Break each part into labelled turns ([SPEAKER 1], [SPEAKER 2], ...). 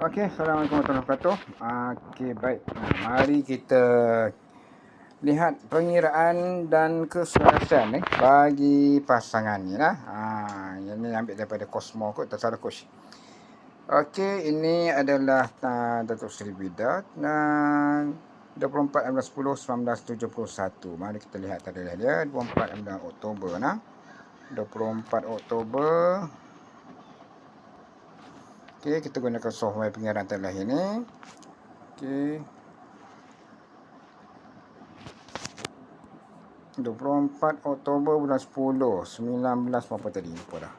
[SPEAKER 1] Okey, Assalamualaikum warahmatullahi wabarakatuh. Okey, baik. Mari kita lihat pengiraan dan keselarasan bagi pasangan ni lah. Ini ambil daripada Cosmo kot, tak salah coach. Okey, ini adalah Datuk Seri Bidat dan 24 11 10 1971. Mari kita lihat tadi dia 24 Oktober nah. 24 Oktober. Okey, kita gunakan software pengiraan telah ini. Okey. 24 Oktober bulan 10 19 berapa tadi lupa dah.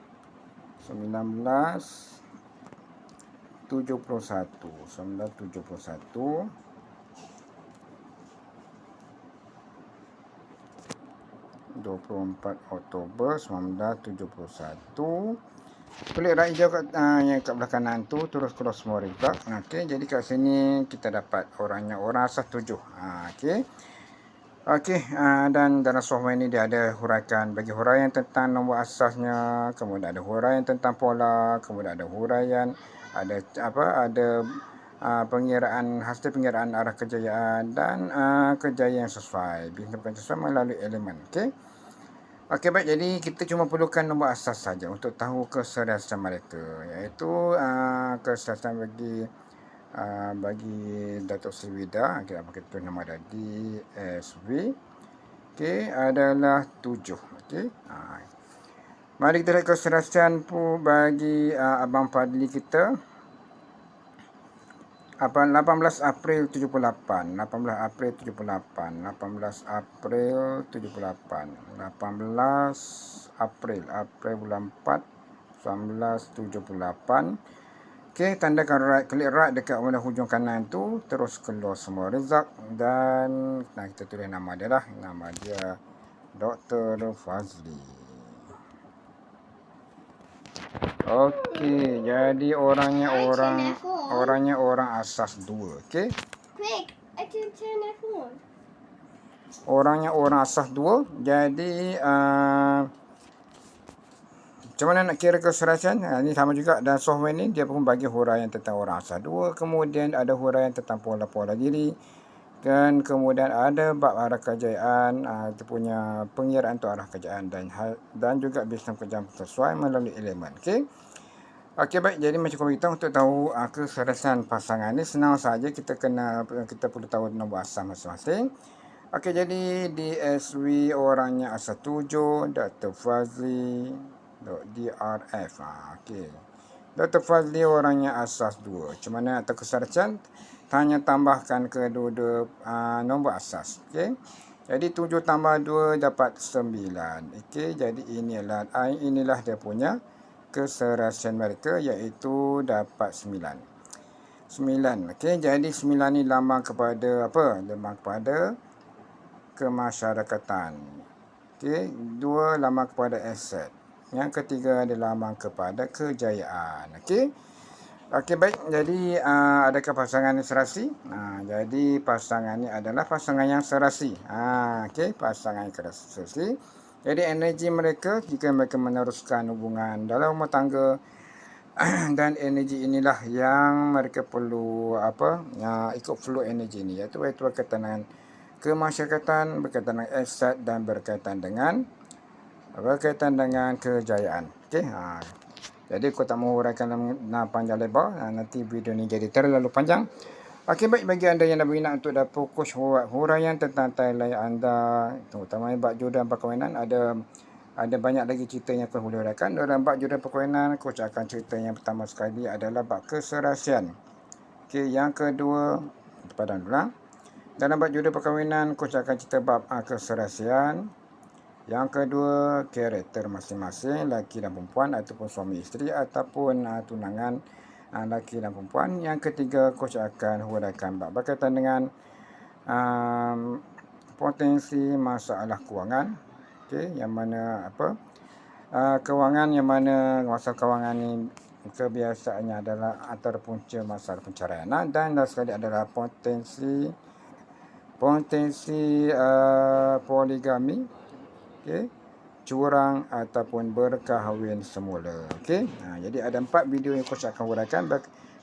[SPEAKER 1] 1971 24 Oktober 1971. Kulit rak hijau yang kat belah kanan tu terus cross semua rebak. Okey, jadi kat sini kita dapat orang asas 7. Okey. Okey, dan dalam software ni dia ada huraikan bagi huraian tentang nombor asasnya, kemudian ada huraian tentang pola, kemudian ada huraian, ada pengiraan hasil pengiraan arah kejayaan dan kejayaan yang sesuai, bintang sesuai melalui elemen. Okey. Okey, baik, jadi kita cuma perlukan nombor asas saja untuk tahu keselarasan mereka, iaitu keselarasan bagi Datuk Seri Wida, kita pakai tu nama dia DSV. Okey, adalah 7. Okey. Mari kita lihat keselarasan bagi Abang Fadli kita. 18 April 78, 18 April 78, 18 April 78, 18 April bulan 4 1978. Okey, tandakan right, klik right dekat pada hujung kanan tu, terus keluar semua result dan kita tulis nama dia lah. Nama dia Dr. Fazli. Okey, jadi orangnya orang asas 2. Okey.
[SPEAKER 2] Quick, I can turn that on.
[SPEAKER 1] Orangnya orang asas 2. Jadi macam mana nak kira keselarasan? Ini sama juga, dan software ni dia pun bagi huraian tentang orang asas 2, kemudian ada huraian tentang pola-pola diri, dan kemudian ada bab arah kejayaan, itu punya pengiraan untuk arah kejayaan dan juga bintang kejayaan sesuai melalui elemen. Okey. Okey, baik, jadi macam kita untuk tahu keselarasan pasangan ni senang saja, kita perlu tahu nombor asas masing-masing. Okey, jadi DSV orangnya asas 7, Dr. Fazli DRF. Okey. Dr. Fazli orangnya asas 2. Macam mana atau keselarasan? Hanya tambahkan kedua nombor asas. Okey. Jadi 7 tambah 2 dapat 9. Okey, jadi inilah dia punya keselarasan mereka, iaitu dapat 9. 9. Okey, jadi 9 ni lambang kepada apa? Lambang kepada kemasyarakatan. Okey, 2 lambang kepada aset. Yang ketiga adalah lambang kepada kejayaan. Okey. Okey, baik. Jadi adakah pasangan ni serasi? Jadi pasangan ni adalah pasangan yang serasi. Okey, pasangan yang serasi. Jadi energi mereka jika mereka meneruskan hubungan dalam rumah tangga dan energi inilah yang mereka perlu ikut flow energi ini, iaitu berkaitan dengan kemasyarakatan, berkaitan dengan aset dan berkaitan dengan kejayaan. Okey. Jadi aku tak mahu huraikan panjang lebar, nanti video ni jadi terlalu panjang. Okey, baik, bagi anda yang dah berminat untuk dapat fokus huraian tentang timeline anda, terutama bab jodoh dan perkahwinan, ada banyak lagi cerita yang aku boleh huraikan. Dalam bab jodoh dan perkahwinan, aku akan cerita yang pertama sekali adalah bab keserasian. Okey, yang kedua, padang dulu. Dalam bab jodoh perkahwinan, aku akan cerita bab keserasian. Yang kedua, karakter masing-masing, lelaki dan perempuan, ataupun suami isteri, ataupun tunangan lelaki dan perempuan. Yang ketiga, coach akan huraikan berkaitan dengan potensi masalah kewangan. Okey, yang mana kewangan, yang mana masalah kewangan ni kebiasaannya adalah antara punca masalah perceraian, dan last sekali adalah potensi poligami. Okey, curang ataupun berkahwin semula. Okey. Jadi ada 4 video yang coach akan huraikan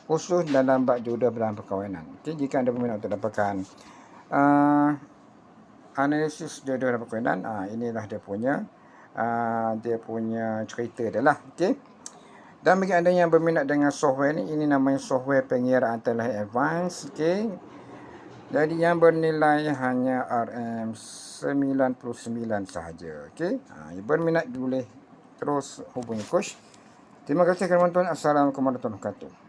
[SPEAKER 1] khusus dalam bab jodoh dalam perkahwinan. Okey, jika anda berminat untuk dapatkan analisis jodoh dalam perkahwinan, inilah dia punya cerita dia lah. Okey. Dan bagi anda yang berminat dengan software ini namanya software pengiraan telahi advance. Okey. Jadi yang bernilai hanya RM99 sahaja. Okey. Yang berminat boleh terus hubungi coach. Terima kasih kerana menonton. Assalamualaikum warahmatullahi wabarakatuh.